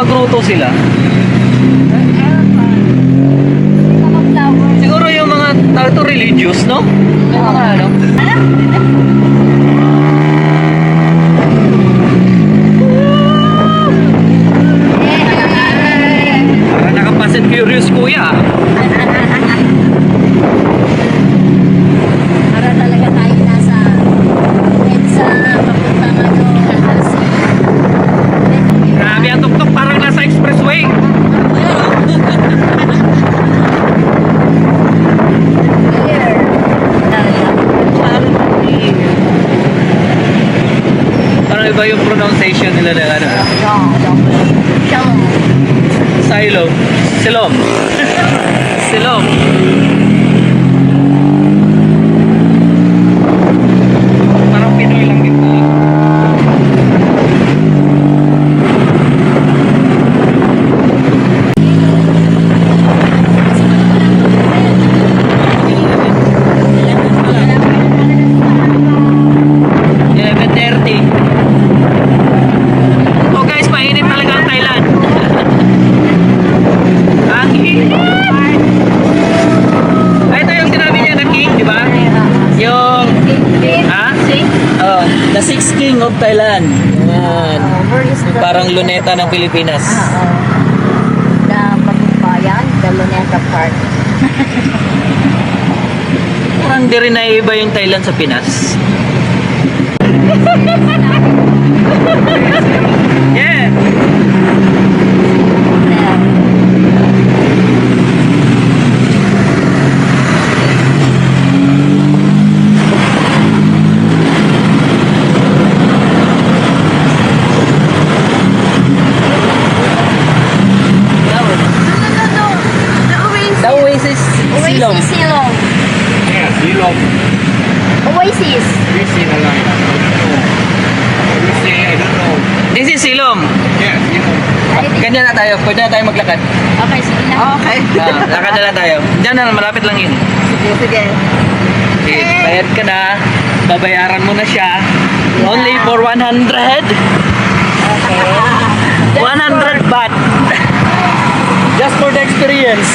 mga grotto sila. Siguro yung mga tao to religious, no? Yung mga ano. Para nakapasit curious kuya. Para talaga tayo nasa EDSA, papuntang LRC. Grabe ang tuktok, parang nasa expressway. Clear. Parang iba yung pronunciation nila na ano. Silom. Silom. Silom. Parang Pinoy lang din pala. Oh guys, mainit talaga ang Thailand. Ang init! Ito yung sinabi niya na king, di ba? Yung, ha? Oh, the sixth king of Thailand. Yan. Parang luneta ng Pilipinas. Na Patungbayan, the Luneta Park. Parang di rin naiiba yung Thailand sa Pinas. Yeah! The Oasis Silom. Oasis Silom. Yeah, Silom. Oasis. Busy na lang. Busy, I don't know. This is Silom. Yeah, Silom. Ganyan na tayo. Pwede na tayo maglakad. Okay, sige na. Okay. Lakad na lang tayo. Diyan na, malapit lang yun. Sige. Okay, bayad ka na. Babayaran mo na siya. Only for 100. Okay. 100 baht. Just for the experience.